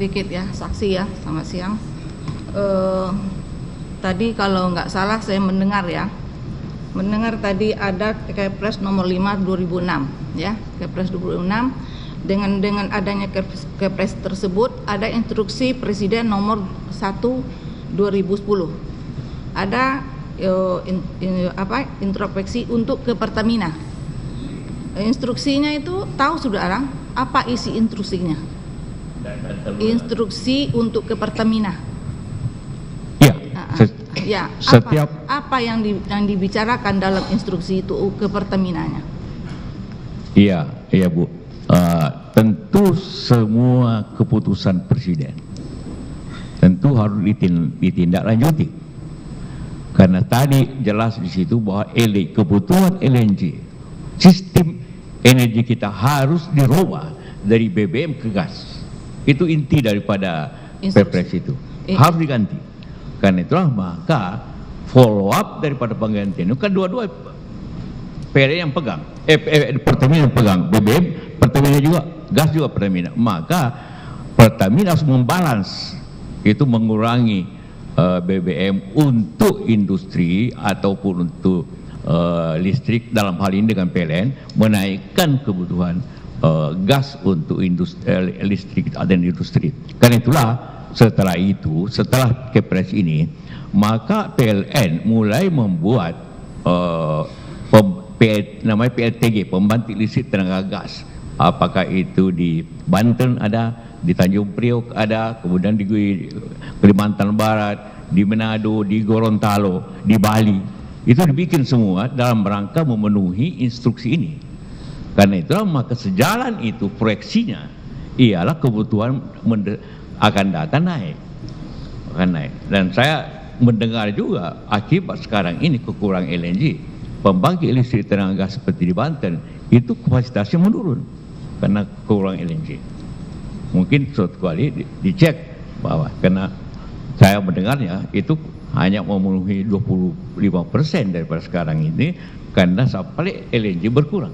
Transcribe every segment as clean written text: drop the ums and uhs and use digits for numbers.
sedikit ya, saksi ya, selamat siang. Tadi kalau nggak salah saya mendengar tadi ada Kepres nomor 5 2006 ya, Kepres 2006. Dengan adanya Kepres tersebut ada instruksi Presiden nomor 1 2010. Ada introspeksi untuk ke Pertamina. Instruksinya itu tahu saudara apa isi instruksinya? Instruksi untuk ke Pertamina. Ya, apa yang dibicarakan dalam instruksi itu ke Pertaminanya? Iya Bu. Tentu semua keputusan Presiden tentu harus ditindaklanjuti. Karena tadi jelas di situ bahwa kebutuhan LNG, sistem energi kita harus dirubah dari BBM ke gas. Itu inti daripada Perpres itu. Harus diganti. Karena itulah maka follow up daripada penggantian itu kan dua-dua PLN yang pegang, Pertamina yang pegang, BBM, Pertamina juga, gas juga Pertamina. Maka Pertamina harus membalance, itu mengurangi BBM untuk industri ataupun untuk listrik dalam hal ini dengan PLN, menaikkan kebutuhan gas untuk industri, listrik dan industri. Karena itulah setelah Kepres ini, maka PLN mulai membuat namanya PLTG, pembangkit listrik tenaga gas. Apakah itu di Banten ada, di Tanjung Priok ada, kemudian di Kalimantan Barat, di Manado, di Gorontalo, di Bali. Itu dibikin semua dalam rangka memenuhi instruksi ini. Karena itulah maka sejalan itu proyeksinya ialah kebutuhan akan datang naik. Dan saya mendengar juga akibat sekarang ini kekurangan LNG, pembangkit listrik tenaga gas seperti di Banten itu kapasitasnya menurun karena kekurangan LNG. Mungkin suatu kali dicek bahwa karena saya mendengarnya itu hanya memenuhi 25% daripada sekarang ini karena supply LNG berkurang.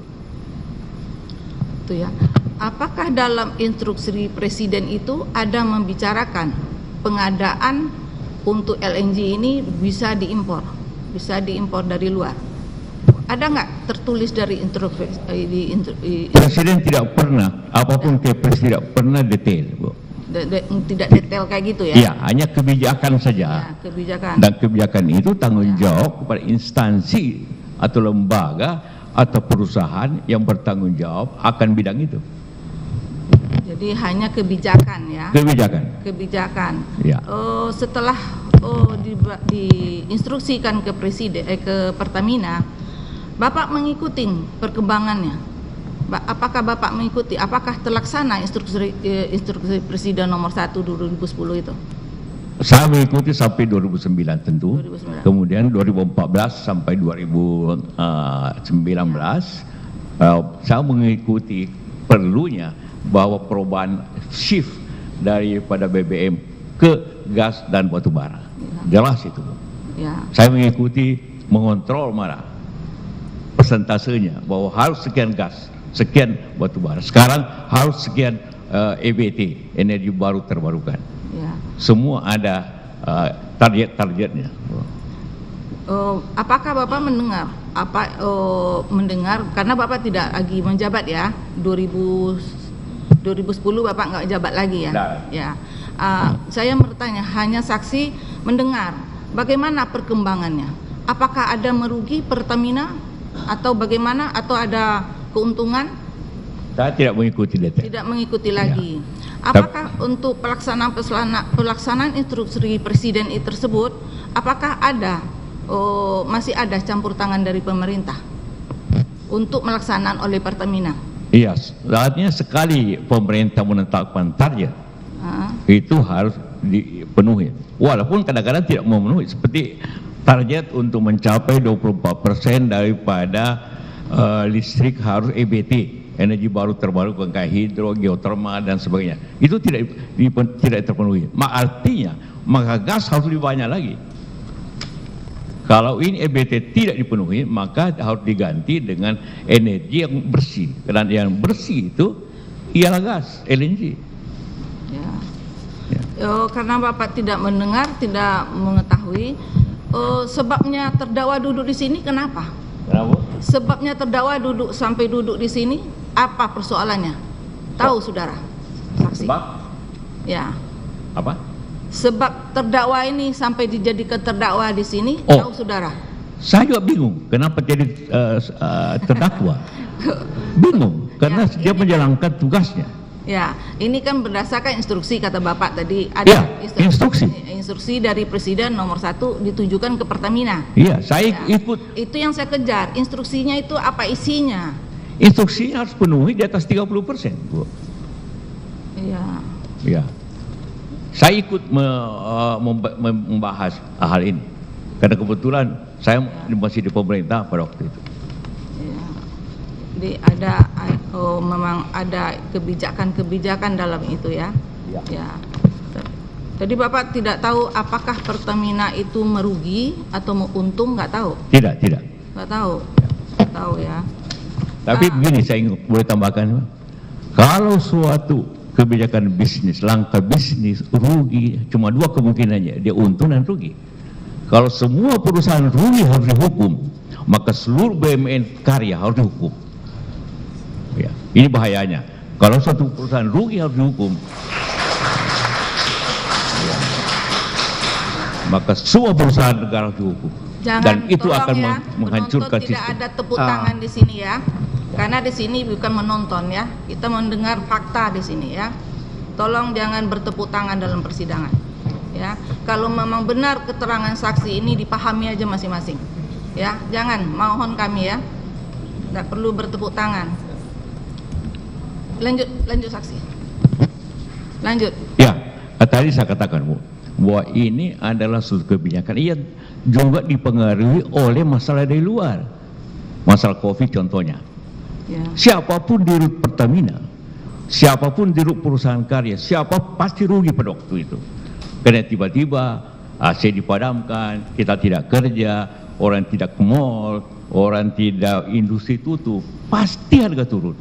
Itu ya. Apakah dalam instruksi Presiden itu ada membicarakan pengadaan untuk LNG ini bisa diimpor dari luar? Ada nggak tertulis dari Presiden tidak pernah, apapun Kepres tidak pernah detail, Bu. Tidak detail kayak gitu ya? Iya, hanya kebijakan saja. Ya, kebijakan. Dan kebijakan itu tanggung jawab kepada instansi atau lembaga atau perusahaan yang bertanggung jawab akan bidang itu. Jadi hanya kebijakan ya? Kebijakan. Ya. Setelah diinstruksikan ke Presiden, ke Pertamina, Bapak mengikuti perkembangannya. Apakah Bapak mengikuti? Apakah terlaksana instruksi Presiden nomor 1 2010 itu? Saya mengikuti sampai 2009 tentu. 2009. Kemudian 2014 sampai 2019 saya mengikuti perlunya bahwa perubahan shift daripada BBM ke gas dan batu bara. Jelas itu. Ya. Saya mengikuti, mengontrol mana persentasenya bahwa harus sekian gas, sekian batu bara. Sekarang harus sekian EBT, energi baru terbarukan. Ya. Semua ada target-targetnya. Apakah Bapak mendengar karena Bapak tidak lagi menjabat ya, 2010 Bapak nggak jabat lagi ya? Nah. Ya. Saya bertanya, hanya saksi mendengar. Bagaimana perkembangannya? Apakah ada merugi Pertamina atau bagaimana? Atau ada keuntungan? Saya tidak mengikuti detail. Tidak mengikuti lagi. Ya. Apakah untuk pelaksanaan instruksi Presiden tersebut, apakah masih ada campur tangan dari pemerintah untuk melaksanaan oleh Pertamina? Iya, saatnya sekali pemerintah menetapkan target, itu harus dipenuhi. Walaupun kadang-kadang tidak memenuhi, seperti target untuk mencapai 24% daripada listrik harus EBT, energi baru terbarukan kayak hidro, geotermal dan sebagainya. Itu tidak terpenuhi. Artinya, maka gas harus lebih banyak lagi. Kalau ini EBT tidak dipenuhi, maka harus diganti dengan energi yang bersih. Dan yang bersih itu ialah gas, LNG. Ya. Karena Bapak tidak mendengar, tidak mengetahui, sebabnya terdakwa duduk di sini kenapa? Kenapa? Sebabnya terdakwa sampai duduk di sini, apa persoalannya? Tahu saudara, saksi? Sebab? Ya. Apa? Sebab terdakwa ini sampai dijadikan terdakwa di sini, Oh. tahu saudara? Saya juga bingung kenapa jadi terdakwa. Bingung karena Ya, dia menjalankan tugasnya. Ya, ini kan berdasarkan instruksi kata Bapak tadi. Ya, instruksi. Instruksi dari Presiden nomor 1 ditujukan ke Pertamina. Iya, saya Ya. ikut. Itu yang saya kejar. Instruksinya itu apa isinya? Instruksinya harus penuhi di atas 30%, Bu. Iya. Ya. Saya ikut membahas hal ini karena kebetulan saya masih di pemerintah pada waktu itu. Ya. Jadi memang ada kebijakan-kebijakan dalam itu ya. Ya. Ya. Jadi Bapak tidak tahu apakah Pertamina itu merugi atau untung, nggak tahu? Tidak. Nggak tahu. Nggak tahu ya. Tapi begini saya boleh tambahkan, Pak. Kalau suatu kebijakan bisnis, langkah bisnis rugi, cuma dua kemungkinannya, dia untung dan rugi. Kalau semua perusahaan rugi harus dihukum, maka seluruh BUMN karya harus dihukum. Ya, ini bahayanya. Kalau satu perusahaan rugi harus dihukum, ya, maka semua perusahaan negara harus dihukum. Jangan, Dan itu tolong akan ya, menghancurkan penonton tidak sistem. ada tepuk tangan di sini ya. Karena di sini bukan menonton ya. Kita mendengar fakta di sini ya. Tolong jangan bertepuk tangan dalam persidangan. Ya. Kalau memang benar keterangan saksi ini dipahami aja masing-masing. Ya, jangan, mohon kami ya. Tidak perlu bertepuk tangan. Lanjut saksi. Lanjut. Ya, tadi saya katakan, Bu, bahwa ini adalah suatu kebijakan. Ia juga dipengaruhi oleh masalah dari luar. Masalah COVID contohnya. Ya. Siapapun di rut Pertamina, siapapun di rut perusahaan karya, siapa pasti rugi pada waktu itu. Karena tiba-tiba AC dipadamkan, kita tidak kerja, orang tidak ke mall, orang tidak, industri tutup, pasti harga turun.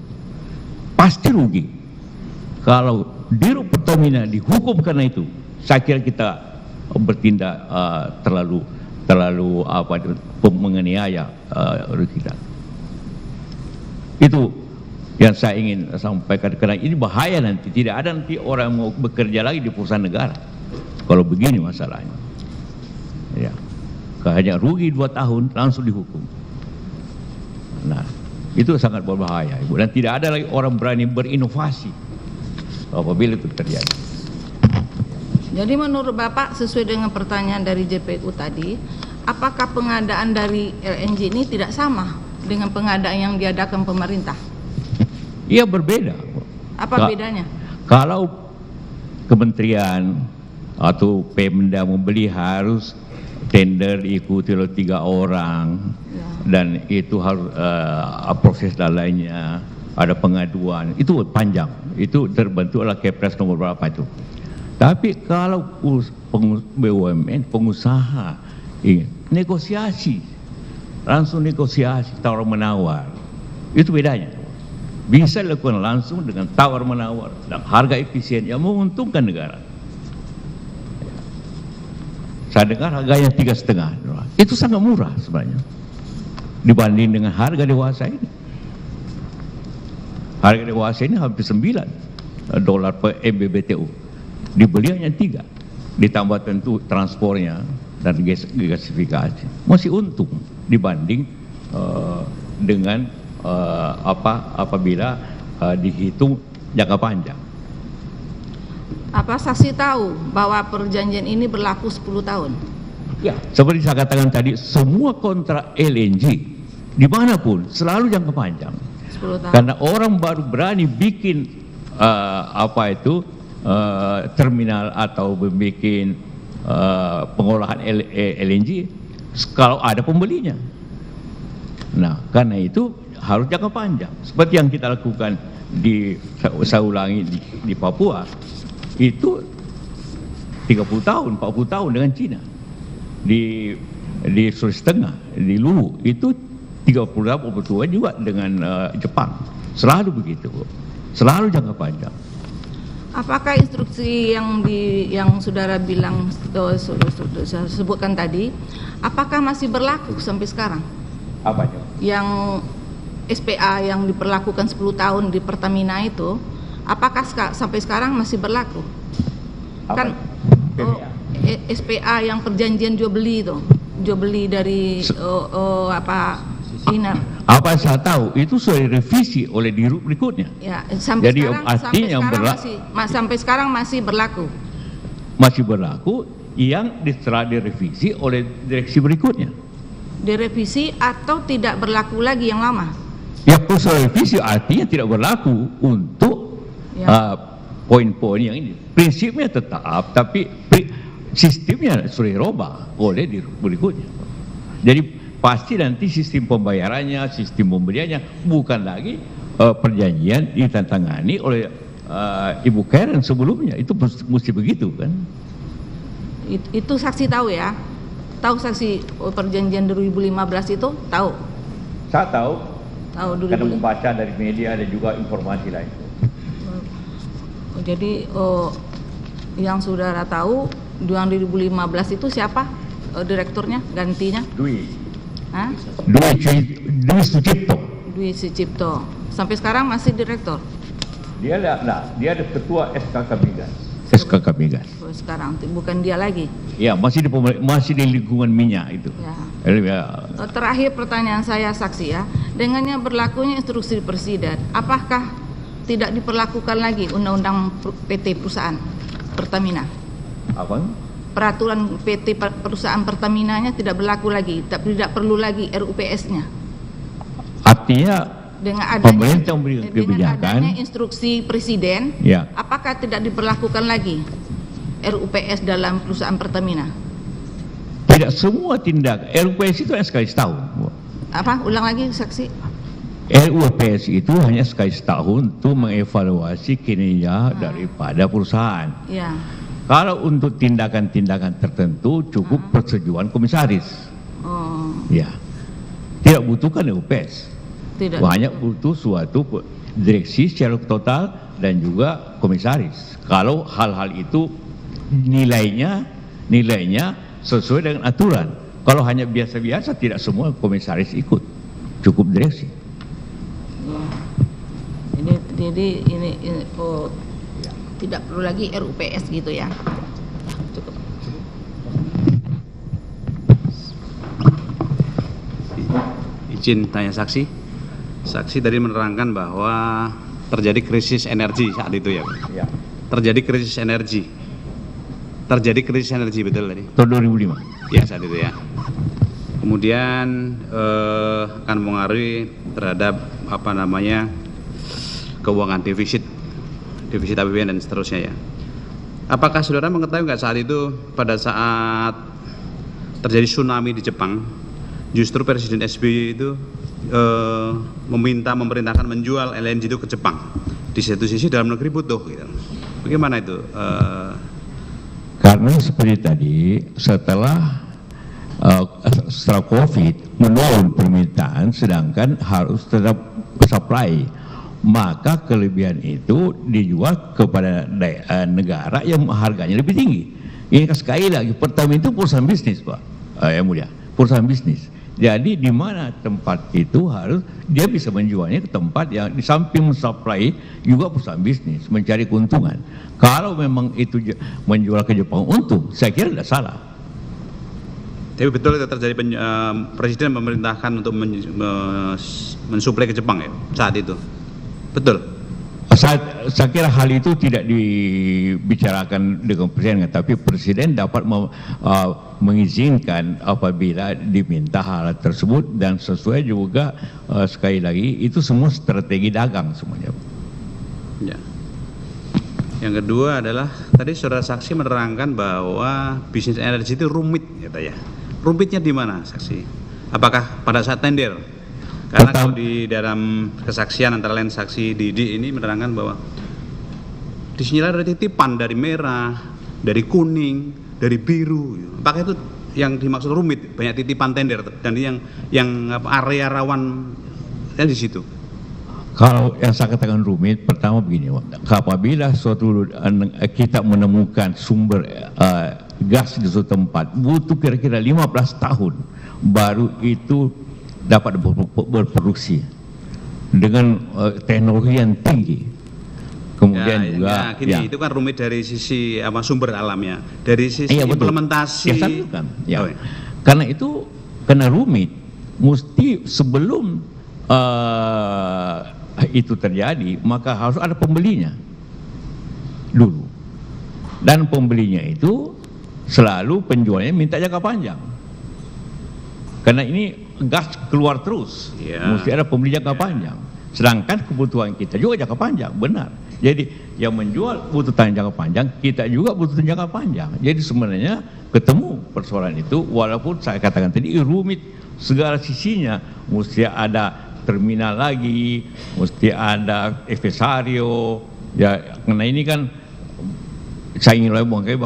Pasti rugi. Kalau di rut Pertamina dihukum karena itu, saya kira kita bertindak terlalu menganiaya kita. Itu yang saya ingin sampaikan, karena ini bahaya nanti. Tidak ada nanti orang mau bekerja lagi di perusahaan negara kalau begini masalahnya. Ya, hanya rugi 2 tahun langsung dihukum. Nah, itu sangat berbahaya, Ibu. Dan tidak ada lagi orang berani berinovasi apabila itu terjadi. Jadi menurut Bapak, sesuai dengan pertanyaan dari JPU tadi, apakah pengadaan dari LNG ini tidak sama dengan pengadaan yang diadakan pemerintah? Iya, berbeda. Apa bedanya? Kalau kementerian atau Pemda membeli harus tender diikuti oleh 3 orang, Ya. dan itu harus proses dan lainnya, ada pengaduan, itu panjang. Itu terbentuk oleh Kepres nomor berapa itu. Tapi kalau BUMN, pengusaha, negosiasi, langsung negosiasi, tawar menawar, itu bedanya. Bisa dilakukan langsung dengan tawar menawar dan harga efisien yang menguntungkan negara. Saya dengar harganya 3,5, itu sangat murah sebenarnya dibanding dengan harga dewasa ini. Harga dewasa ini hampir $9 per MMBTU, dibeli hanya 3, ditambah tentu transportnya dan gasifikasi, masih untung dibanding dengan apabila dihitung jangka panjang. Apa saksi tahu bahwa perjanjian ini berlaku 10 tahun? Ya, seperti saya katakan tadi, semua kontrak LNG dimanapun selalu jangka panjang. 10 tahun. Karena orang baru berani bikin terminal atau membuat pengolahan LNG kalau ada pembelinya. Nah, karena itu harus jangka panjang. Seperti yang kita lakukan saya ulangi di Papua, itu 30 tahun, 40 tahun dengan Cina. Di Sulawesi Tengah, di Luwu, itu 30 tahun, 40 tahun juga dengan Jepang. Selalu begitu, selalu jangka panjang. Apakah instruksi yang saudara bilang sudah sebutkan tadi, apakah masih berlaku sampai sekarang? Apanya? Yang SPA yang diperlakukan 10 tahun di Pertamina itu, apakah sampai sekarang masih berlaku? Apa? Kan SPA yang perjanjian jual beli itu, jual beli dari Iner. Apa saya tahu itu sudah direvisi oleh dirut berikutnya. Ya, sampai Jadi sekarang, artinya sampai sekarang masih berlaku. Masih berlaku yang setelah direvisi oleh direksi berikutnya. Direvisi atau tidak berlaku lagi yang lama? Ya, proses revisi artinya tidak berlaku untuk poin-poin yang ini. Prinsipnya tetap, tapi sistemnya sudah dirubah oleh dirut berikutnya. Jadi pasti nanti sistem pembayarannya, sistem pembeliannya bukan lagi perjanjian ditantangani oleh Ibu Karen sebelumnya. Itu mesti begitu kan? Itu saksi tahu ya? Tahu saksi perjanjian 2015 itu? Tahu? Saya tahu. Tahu 2015. Karena membaca dari media dan juga informasi lain. Jadi yang saudara tahu 2015 itu siapa direkturnya, gantinya? Dwi Hah? Sucipto. Dwi Sucipto. Sampai sekarang masih direktur? Dia ada ketua SKK Migas. SKK Migas. Sekarang bukan dia lagi. Ya, masih di lingkungan minyak itu. Ya. Terakhir pertanyaan saya saksi ya, dengannya berlakunya instruksi presiden, apakah tidak diperlakukan lagi undang-undang PT perusahaan Pertamina? Apa? Peraturan PT perusahaan Pertaminanya tidak berlaku lagi, tidak perlu lagi RUPS-nya. Artinya dengan pemerintah memberikan kebijakan, adanya instruksi presiden, ya. Apakah tidak diperlakukan lagi RUPS dalam perusahaan Pertamina? Tidak semua tindak RUPS itu hanya sekali setahun. Apa? Ulang lagi saksi. RUPS itu hanya sekali setahun untuk mengevaluasi kinerja daripada perusahaan. Ya. Kalau untuk tindakan-tindakan tertentu cukup persetujuan komisaris. Ya. Tidak butuhkan RUPS. Tidak. Hanya butuh suatu direksi secara total dan juga komisaris. Kalau hal-hal itu nilainya sesuai dengan aturan. Kalau hanya biasa-biasa tidak semua komisaris ikut. Cukup direksi. Ya. Jadi ini tidak perlu lagi RUPS gitu ya. Cukup. Izin tanya saksi. Saksi tadi menerangkan bahwa terjadi krisis energi saat itu ya. Ya. Terjadi krisis energi. Terjadi krisis energi betul tadi? Tahun 2005. Ya, saat itu ya. Kemudian akan mengaruhi terhadap keuangan defisit APBN dan seterusnya ya. Apakah saudara mengetahui nggak saat itu pada saat terjadi tsunami di Jepang, justru Presiden SBY itu memerintahkan menjual LNG itu ke Jepang. Di satu sisi dalam negeri butuh gitu. Bagaimana itu? Karena seperti tadi setelah COVID menurun permintaan, sedangkan harus tetap supply, maka kelebihan itu dijual kepada negara yang harganya lebih tinggi. Ini sekali lagi, Pertamina itu perusahaan bisnis, Pak, yang mulia, perusahaan bisnis. Jadi di mana tempat itu harus dia bisa menjualnya ke tempat yang di samping mensuplai juga perusahaan bisnis mencari keuntungan. Kalau memang itu menjual ke Jepang untung, saya kira tidak salah. Tapi betul itu terjadi Presiden memerintahkan untuk mensuplai ke Jepang ya saat itu, betul? Saya kira hal itu tidak dibicarakan dengan Presiden, tapi Presiden dapat mengizinkan apabila diminta hal tersebut, dan sesuai juga sekali lagi itu semua strategi dagang semuanya. Ya. Yang kedua adalah tadi saudara saksi menerangkan bahwa bisnis energi itu rumit, ya. Rumitnya di mana, saksi? Apakah pada saat tender? Karena kalau di dalam kesaksian antara lain saksi Didi ini menerangkan bahwa di sini ada titipan dari merah, dari kuning, dari biru. Apakah itu yang dimaksud rumit? Banyak titipan tender dan yang area rawan di situ. Kalau yang saya katakan rumit, pertama begini, apabila suatu kita menemukan sumber gas di suatu tempat, butuh kira-kira 15 tahun baru itu dapat berproduksi dengan teknologi yang tinggi. Kemudian juga itu kan rumit dari sisi sumber alamnya, dari sisi implementasi. Karena itu karena rumit, mesti sebelum itu terjadi maka harus ada pembelinya dulu, dan pembelinya itu selalu penjualnya minta jangka panjang karena ini gas keluar terus, mesti ada pembeli jangka panjang, sedangkan kebutuhan kita juga jangka panjang, benar. Jadi yang menjual butuh jangka panjang, kita juga butuh jangka panjang. Jadi sebenarnya ketemu persoalan itu, walaupun saya katakan tadi rumit segala sisinya, mesti ada terminal lagi, mesti ada efesario, ya karena ini kan saya ingin mengatakan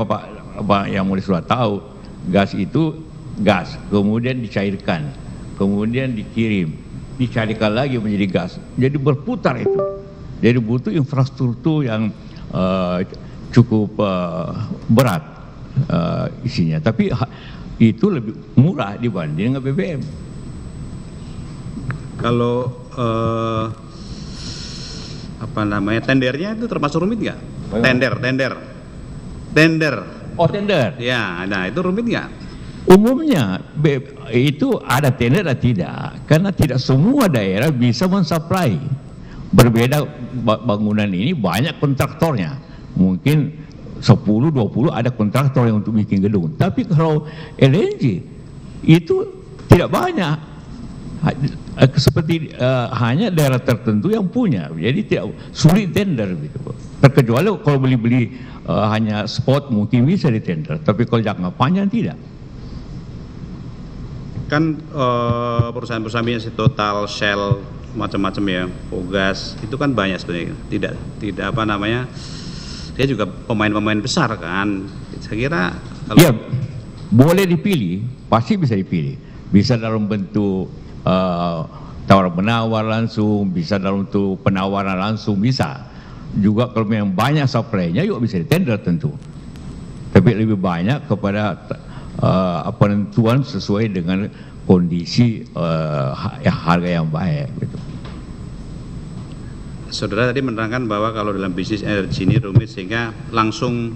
Bapak yang mulai sudah tahu, gas itu gas, kemudian dicairkan, kemudian dikirim, dicarikan lagi menjadi gas, jadi berputar itu, jadi butuh infrastruktur yang cukup berat isinya, tapi itu lebih murah dibanding dengan BBM. Kalau tendernya itu termasuk rumit nggak? Tender. Oh, tender. Ya, nah itu rumit nggak? Umumnya itu ada tender atau tidak, karena tidak semua daerah bisa mensuplai. Berbeda bangunan ini banyak kontraktornya, mungkin 10-20 ada kontraktor yang untuk bikin gedung. Tapi kalau LNG itu tidak banyak. Seperti hanya daerah tertentu yang punya, jadi tidak sulit tender gitu. Terkecuali kalau beli hanya spot mungkin bisa di tender, tapi kalau jangka panjang tidak. Kan perusahaan-perusahaan yang Total, Shell, macam-macam ya, Pogas itu kan banyak sebenarnya. Tidak dia juga pemain-pemain besar kan. Saya kira kalau ya boleh dipilih, pasti bisa dipilih. Bisa dalam bentuk tawar-menawar langsung, bisa dalam bentuk penawaran langsung, bisa juga kalau memang banyak supply-nya juga bisa ditender tentu, tapi lebih banyak kepada penentuan sesuai dengan kondisi harga yang baik gitu. Saudara tadi menerangkan bahwa kalau dalam bisnis energi ini rumit sehingga langsung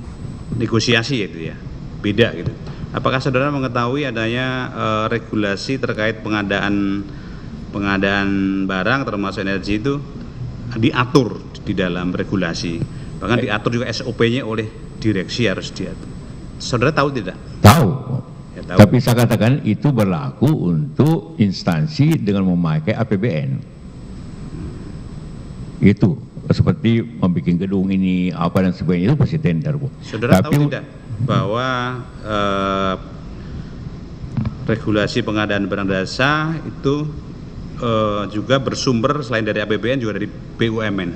negosiasi gitu ya, beda gitu. Apakah saudara mengetahui adanya regulasi terkait pengadaan barang termasuk energi itu diatur di dalam regulasi, bahkan diatur juga SOP-nya oleh direksi harus diatur. Saudara tahu tidak? Tahu. Ya, tahu. Tapi saya katakan itu berlaku untuk instansi dengan memakai APBN. Itu seperti membuat gedung ini apa dan sebagainya itu pasti tender, Bu. Saudara tahu tidak bahwa regulasi pengadaan barang jasa itu juga bersumber selain dari APBN juga dari BUMN?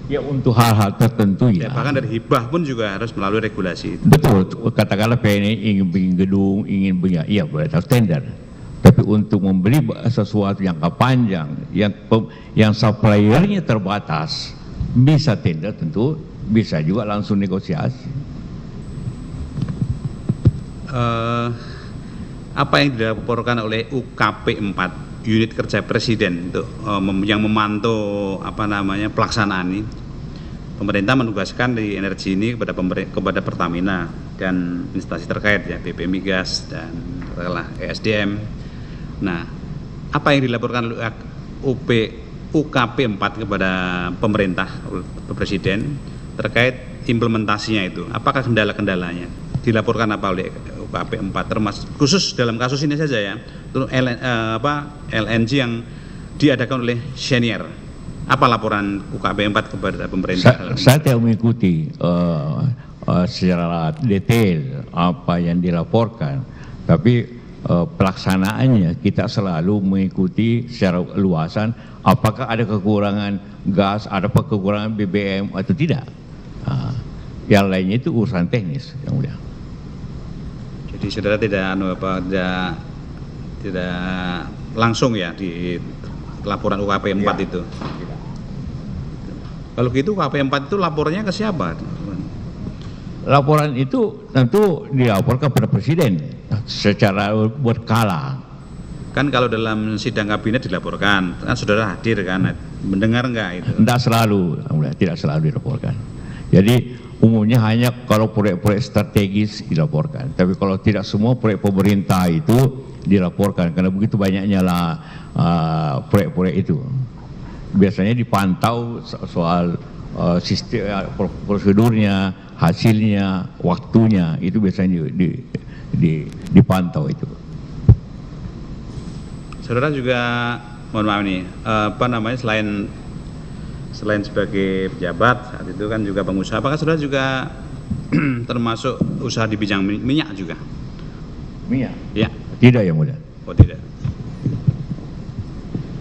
Ya untuk hal-hal tertentu ya. Bahkan dari hibah pun juga harus melalui regulasi itu. Betul, katakanlah PNI ingin bikin gedung, ingin punya, iya boleh harus tender. Tapi untuk membeli sesuatu yang panjang, yang suppliernya terbatas, bisa tender tentu, bisa juga langsung negosiasi. Apa yang dilaporkan oleh UKP 4 unit kerja presiden untuk yang memantau pelaksanaan ini? Pemerintah menugaskan di energi ini kepada Pertamina dan instansi terkait ya, BP Migas dan ESDM. Nah, apa yang dilaporkan oleh UKP 4 kepada pemerintah, presiden terkait implementasinya itu? Apakah kendala-kendalanya? Dilaporkan apa oleh UKP 4 termasuk khusus dalam kasus ini saja ya, untuk LNG yang diadakan oleh Cheniere. Apa laporan UKP 4 kepada pemerintah? Saya tidak mengikuti secara detail apa yang dilaporkan, tapi pelaksanaannya kita selalu mengikuti secara luasan apakah ada kekurangan gas, ada kekurangan BBM atau tidak. Yang lainnya itu urusan teknis yang mulia. Jadi saudara tidak langsung ya laporan UKP 4 itu. Kalau gitu UKP 4 itu lapornya ke siapa? Laporan itu tentu dilaporkan pada Presiden secara berkala. Kan kalau dalam sidang kabinet dilaporkan, kan saudara hadir kan, mendengar enggak itu? Tidak selalu, tidak selalu dilaporkan. Jadi umumnya hanya kalau proyek-proyek strategis dilaporkan. Tapi kalau tidak semua proyek pemerintah itu dilaporkan, karena begitu banyaknya lah proyek-proyek itu. Biasanya dipantau soal sistem, prosedurnya, hasilnya, waktunya, itu biasanya dipantau itu. Saudara juga, mohon maaf nih, selain sebagai pejabat saat itu kan juga pengusaha, apakah saudara juga termasuk usaha di bidang minyak juga? Minyak? Ya. Tidak, Yang Mulia. Oh tidak.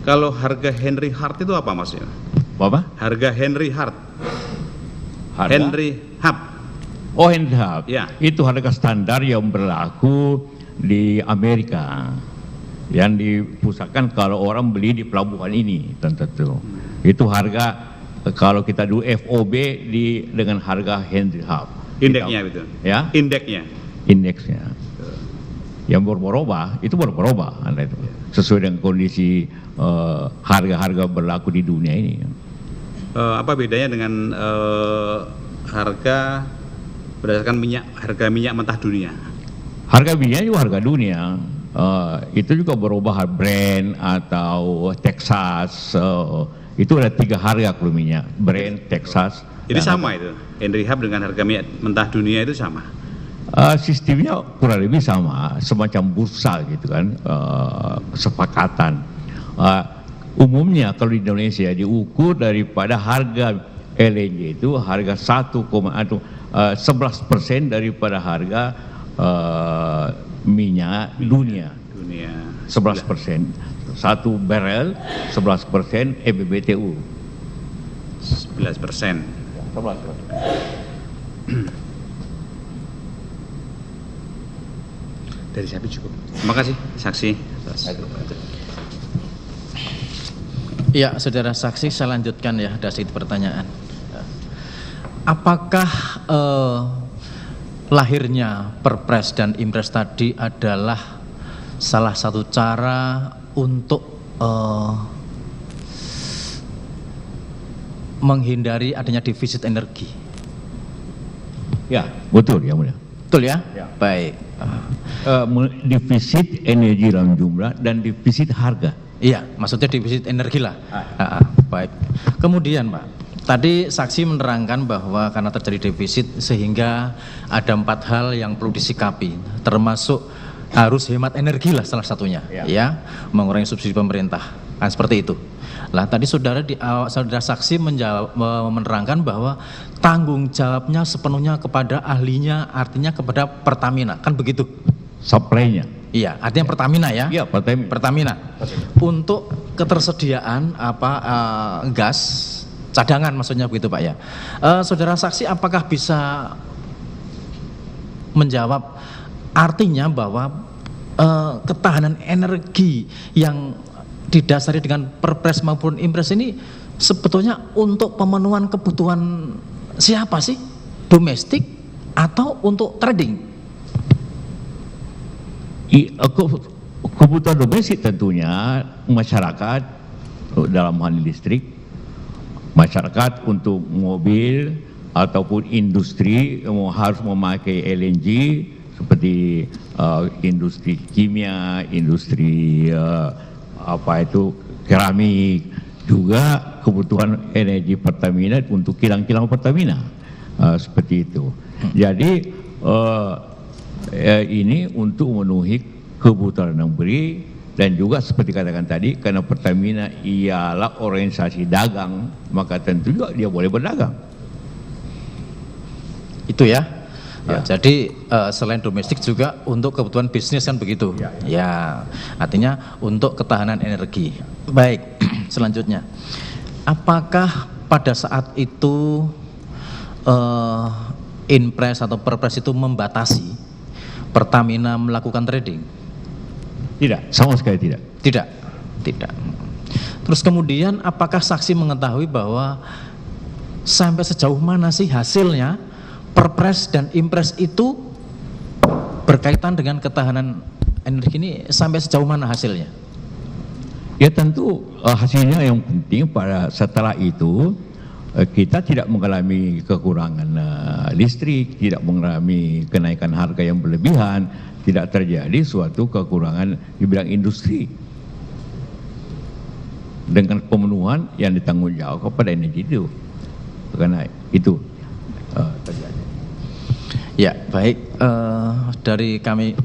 Kalau harga Henry Hub itu apa maksudnya? Apa? Harga Henry Hub. Harga? Henry Hub. Oh, Henry Hub. Ya. Itu harga standar yang berlaku di Amerika, yang dipusatkan kalau orang beli di pelabuhan ini, tentu. Itu harga kalau kita dulu FOB dengan harga Henry Hub. Indeksnya itu. Ya? Indeksnya. Yang berubah itu berubah itu sesuai dengan kondisi harga-harga berlaku di dunia ini. Apa bedanya dengan harga berdasarkan harga minyak mentah dunia? Harga minyak juga harga dunia. Itu juga berubah, Brent atau Texas. Itu ada 3 harga kalau minyak, Brent, Texas. Jadi sama itu, Henry Hub dengan harga minyak mentah dunia itu sama? Sistemnya kurang lebih sama, semacam bursa gitu kan, kesepakatan. Umumnya kalau di Indonesia diukur daripada harga LNG itu harga 11% daripada harga minyak dunia. 11%. 1 barrel 11% MMBTU. 11%. Dari saya cukup. Terima kasih saksi. Ya, saudara saksi, saya lanjutkan ya, ada sedikit pertanyaan. Apakah lahirnya Perpres dan Impres tadi adalah salah satu cara untuk menghindari adanya defisit energi? Ya, betul ya Mulia. Betul ya? Ya. Baik. Defisit energi dalam jumlah dan defisit harga. Iya, maksudnya defisit energi lah. Baik. Kemudian Pak, tadi saksi menerangkan bahwa karena terjadi defisit sehingga ada 4 hal yang perlu disikapi, termasuk harus hemat energi lah salah satunya, ya, mengurangi subsidi pemerintah, kan seperti itu. Lah tadi saudara saksi menerangkan bahwa tanggung jawabnya sepenuhnya kepada ahlinya, artinya kepada Pertamina, kan begitu? Supply-nya. Iya, artinya Pertamina ya? Iya, Pertamina. Untuk ketersediaan gas cadangan maksudnya begitu Pak ya. Saudara saksi apakah bisa menjawab artinya bahwa ketahanan energi yang didasari dengan Perpres maupun Impres ini sebetulnya untuk pemenuhan kebutuhan siapa sih? Domestik atau untuk trading? Kebutuhan domestik tentunya masyarakat dalam hal listrik, masyarakat untuk mobil ataupun industri harus memakai LNG seperti industri kimia, industri keramik, juga kebutuhan energi Pertamina untuk kilang-kilang Pertamina, seperti itu. Jadi ini untuk memenuhi kebutuhan negeri dan juga seperti katakan tadi, karena Pertamina ialah organisasi dagang, maka tentu juga dia boleh berdagang. Itu ya. Jadi selain domestik juga untuk kebutuhan bisnis kan begitu. Ya, artinya untuk ketahanan energi. Baik, selanjutnya, apakah pada saat itu Impres atau Perpres itu membatasi Pertamina melakukan trading? Tidak, sama sekali tidak. Tidak. Terus kemudian apakah saksi mengetahui bahwa sampai sejauh mana sih hasilnya Perpres dan Impres itu berkaitan dengan ketahanan energi ini, sampai sejauh mana hasilnya? Ya tentu hasilnya yang penting setelah itu kita tidak mengalami kekurangan listrik, tidak mengalami kenaikan harga yang berlebihan, tidak terjadi suatu kekurangan di bidang industri dengan pemenuhan yang ditanggung jawab kepada energi itu, karena itu terjadi. Ya baik, dari kami